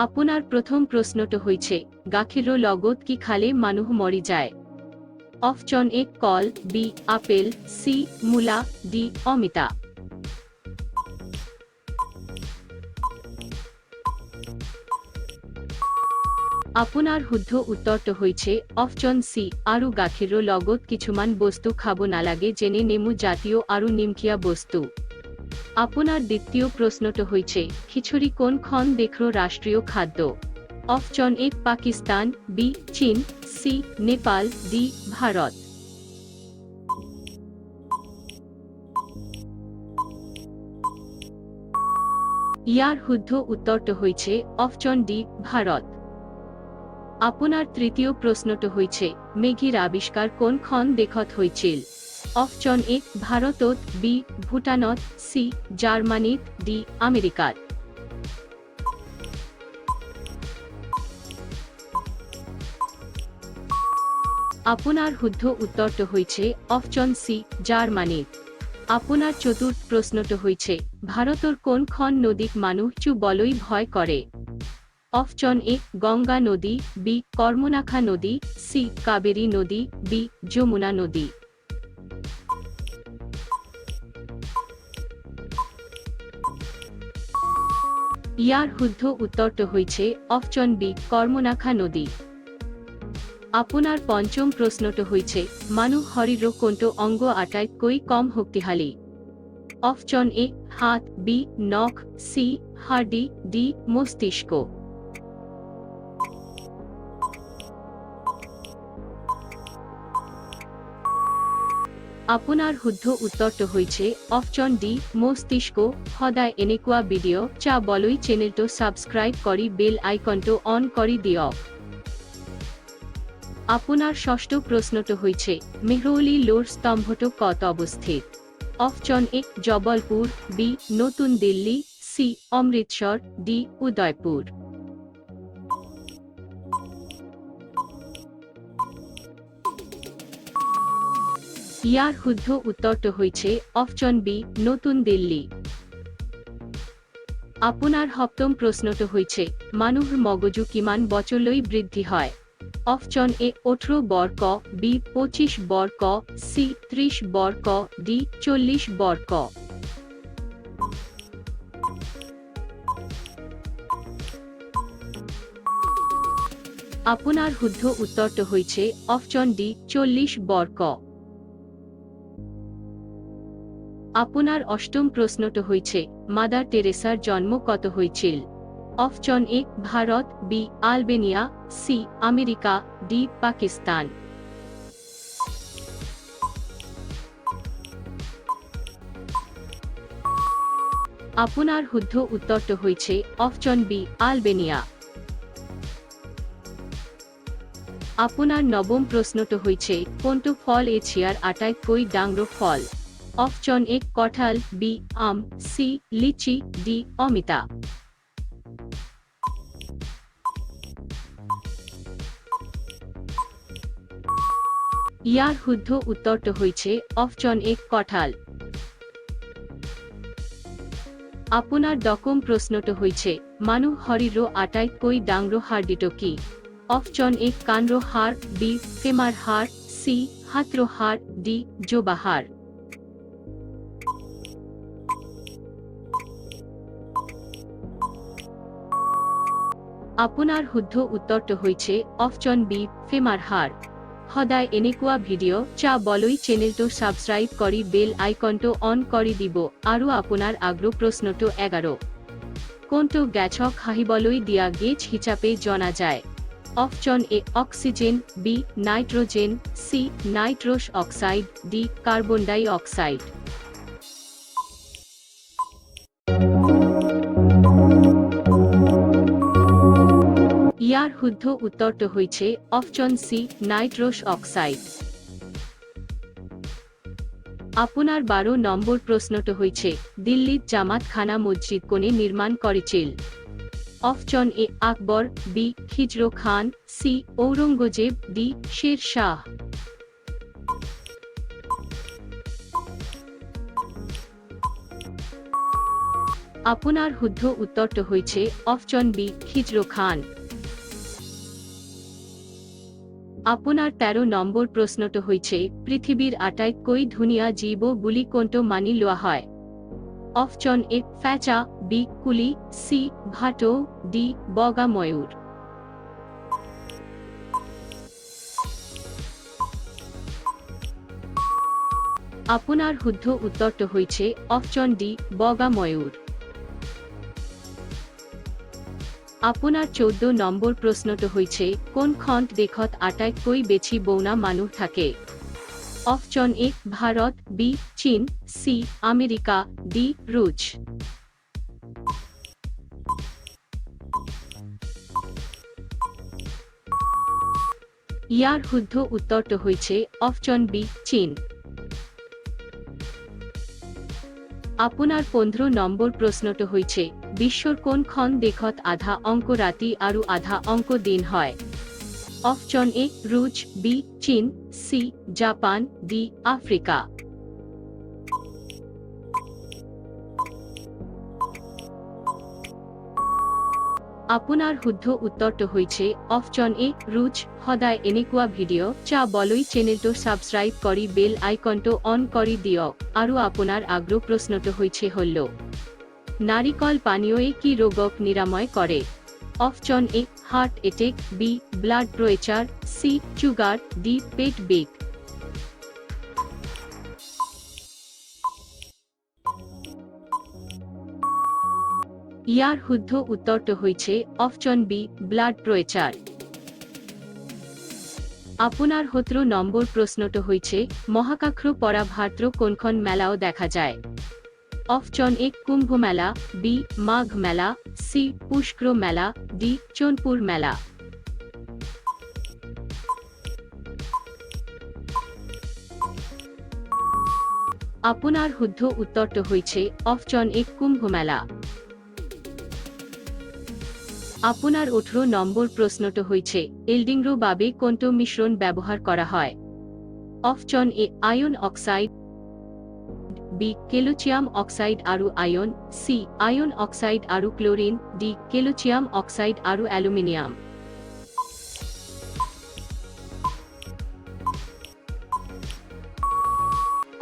আপনার প্রথম প্রশ্নটো হইছে গাখীৰৰ লগত কি খালে মানুহ মৰি যায়। অপচন এ কল, বি আপেল, সি মূলা, ডি অমিতা। আপোনাৰ শুদ্ধ উত্তৰটো হৈছে অপচন সি আৰু গাখীৰৰ লগত কিছুমান বস্তু খাব নালাগে যেনে নেমু জাতীয় আৰু নিমখীয়া বস্তু। আপনার দ্বিতীয় প্রশ্নটো হইছে খিচুড়ি কোনখন দেশৰ রাষ্ট্রীয় খাদ্য। অপশন এ পাকিস্তান, বি চীন, সি নেপাল, ডি ভারত। ইয়ার শুদ্ধ উত্তরটো হইছে অপশন ডি ভারত। আপনার তৃতীয় প্রশ্নটো হইছে মেঘির আবিষ্কার কোনখন দেশত হইছিল। অপশন এ ভারতত, বি ভুটানত, সি জার্মানিত, ডি আমেরিকাত। আপনার শুদ্ধ উত্তরটো হইছে অপশন সি জার্মানিত। আপনার চতুর্থ প্রশ্নটো হইছে ভারতর কোনখন নদীক মানুহ চুবলৈ ভয় করে। অপশন এ গঙ্গা নদী, বি কর্মনাখা নদী, সি কাবেরী নদী, ডি যমুনা নদী। ইয়ার শুদ্ধ উত্তরটো হইছে অপশন বি কর্মনাখা নদী। আপনার পঞ্চম প্রশ্নটো হইছে মানুহ শরীৰৰ কোনটো অঙ্গ আটাইতকৈ কম শক্তিশালী। অপশন এ হাত, বি নখ, সি হাড়ি, ডি মস্তিষ্ক। আপনার শুদ্ধ উত্তরটো হইছে অপশন ডি মস্তিষ্ক। সদায় এনেকুৱা ভিডিও চাবলৈ চেনেলটো সাবস্ক্রাইব কৰি বেল আইকনটো অন কৰি দিয়ক। আপনার ষষ্ঠ প্রশ্নটো হইছে মেহরৌলি লোর স্তম্ভটো কত অবস্থিত। অপশন এ জবলপুর, বি নতুন দিল্লি, সি অমৃতসর, ডি উদয়পুর। ইয়ার শুদ্ধ উত্তরটো হইছে অপশন বি নতুন দিল্লি। আপনার সপ্তম প্রশ্নটো হইছে মানুহৰ মগজু কিমান বছৰলৈ বৃদ্ধি হয়। অপশন এ 18 বৰ্ষ, বি 25 বৰ্ষ, সি 30 বৰ্ষ, ডি 40 বৰ্ষ। আপনার শুদ্ধ উত্তরটো হইছে অপশন ডি 40 বর্ষ। আপনার অষ্টম প্রশ্নটো হইছে মাদার টেরেসার জন্ম কত হয়েছিল। Option A Bharat, B Albania, C America, D Pakistan. আপনার শুদ্ধ উত্তরটো হইছে অপশন বি আলবেনিয়া। আপনার নবম প্রশ্নটো হইছে কোনটো ফল এছিয়ার আটাইতকৈ ডাঙৰ ফল। অপশন এ কঁঠাল, বি আম, সি লিচি, ডি অমিতা। ইয়ার শুদ্ধ উত্তরটো হইছে অপশন এ কঁঠাল। আপনার দশম প্রশ্নটো হইছে মানুহ শরীৰৰ আটাইতকৈ ডাঙৰ হাড়দিটো কি। অপশন এ কাণৰ হাড়, বি ফেমাৰ হাড়, সি হাতৰ হাড়, ডি জোবা হাড়। আপনার শুদ্ধ উত্তরটো হইছে অপশন বি ফেমার হাড়। সদায় এনেকুৱা ভিডিও চাবলৈ চেনেলটো সাবস্ক্রাইব কৰি বেল আইকনটো অন কৰি দিব আৰু আপোনাৰ আগ্ৰহ প্ৰশ্নটো 11 কোনটো গেছক হাঁহিবলৈ দিয়া গেছ হিচাপে জনা যায়। Option A oxygen, B nitrogen, C nitrous oxide, D carbon dioxide. ইয়ার শুদ্ধ উত্তরটো হইছে অপশন সি নাইট্রোস অক্সাইড। আপনার 12 নম্বর প্রশ্নটো হইছে দিল্লিত জামাত খানা মসজিদ কোনে নির্মাণ করেছিল। Option A Akbar, B Khizr Khan, C Aurangzeb, D Sher Shah. আপোনাৰ শুদ্ধ উত্তৰটো হৈছে অপচন বি খিজৰ খান। আপোনাৰ ১৩ নম্বৰ প্ৰশ্নটো হৈছে পৃথিৱীৰ আটাইতকৈ ধুনীয়া জীৱ বুলি কোনটো মানি লোৱা হয়? অপচন এ ফেঁচা, বি কুলি, সি ভাটৌ, ডি বগা ময়ূৰ। আপোনাৰ শুদ্ধ উত্তৰটো হৈছে অপচন ডি বগা ময়ূৰ। আপোনাৰ ১৪ নম্বৰ প্ৰশ্নটো হৈছে কোনখন দেশত আটাইতকৈ বেছি বৌনা মানুহ থাকে? অপচন এ ভাৰত, বি চীন, সি আমেৰিকা, ডি ৰুছ। ইয়াৰ শুদ্ধ উত্তৰটো হৈছে অপচন বি চীন। আপোনাৰ ১৫ নম্বৰ প্ৰশ্নটো হৈছে বিশ্বৰ কোনখন দেশত আধা অংক ৰাতি আৰু আধা অংক দিন হয়? অপচন এ ৰুছ, বি চীন, সি জাপান, ডি আফ্ৰিকা। আপোনাৰ শুদ্ধ উত্তৰটো হৈছে অপচন এ ৰুছ। সদায় এনেকুৱা ভিডিঅ' চাবলৈ চেনেলটো ছাবস্ক্ৰাইব কৰি বেল আইকনটো অন কৰি দিয়ক। আৰু আপোনাৰ আগ্ৰহ প্ৰশ্নটো হৈছে হল নাৰিকল পানীয়ে কি ৰোগক নিৰাময় কৰে? Option A heart attack, B blood pressure, C sugar, D পেট বেগ। ইয়াৰ শুদ্ধ উত্তৰটো হৈছে অপচন বি ব্লাড প্ৰেছাৰ। আপোনাৰ ১৭ নম্বৰ প্ৰশ্নটো হৈছে মহাকাশৰ পৰা ভাৰতৰ কোনখন মেলাও দেখা যায়? অপচন এ কুম্ভ মেলা, বি মাঘ মেলা, সি পুষ্কৰ মেলা, ডি চোনপুৰ মেলা। আপোনাৰ শুদ্ধ উত্তৰটো হৈছে অপচন এ কুম্ভ মেলা। আপোনাৰ ১৮ নম্বৰ প্ৰশ্নটো হৈছে এলডিংৰ বাবে কোনটো মিশ্ৰণ ব্যৱহাৰ কৰা হয়? Option A iron oxide, B calcium oxide আৰু আয়ন, সি আয়ন অক্সাইড আৰু ক্লোৰিন, ডি কেলচিয়াম অক্সাইড আৰু এলুমিনিয়াম।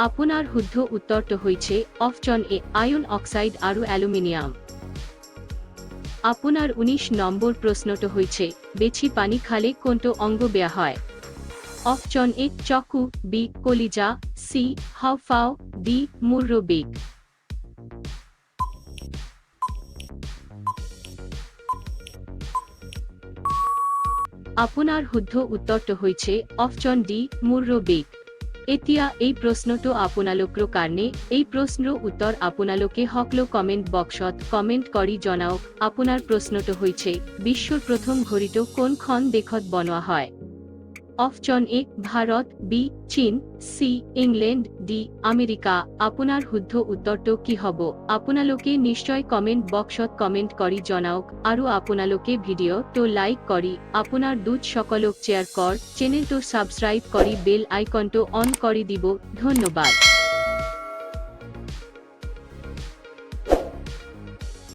আপোনাৰ শুদ্ধ উত্তৰটো হৈছে অপচন এ আয়ন অক্সাইড আৰু এলুমিনিয়াম। আপোনাৰ ১৯ নম্বৰ প্ৰশ্নটো হৈছে বেছি পানী খালে কোনটো অংগ বেয়া হয়? অপচন এ চকু, বি কলিজা, সি হাঁওফাঁও, ডি মুৰব্বী। আপোনাৰ শুদ্ধ উত্তৰটো হৈছে অপচন ডি মুৰব্বী। এতিয়া এই প্ৰশ্নটো আপোনালোকৰ কাৰণে। এই প্ৰশ্নৰ উত্তৰ আপোনালোকে সকলো কমেণ্ট বক্সত কমেণ্ট কৰি জনাওক। আপোনাৰ প্ৰশ্নটো হৈছে বিশ্বৰ প্ৰথম ঘড়ীটো কোনখন দেশত বনোৱা হয়? অপচন এ ভাৰত, বি চীন, সি ইংলেণ্ড, ডি আমেৰিকা। আপোনাৰ শুদ্ধ উত্তৰটো কি হ'ব আপোনালোকে নিশ্চয় কমেণ্ট বক্সত কমেণ্ট কৰি জনাওক। আৰু আপোনালোকে ভিডিঅ'টো লাইক কৰি আপোনাৰ সকলক শ্বেয়াৰ চেনেলটো ছাবস্ক্ৰাইব কৰি বেল আইকনটো অন কৰি দিব। ধন্যবাদ।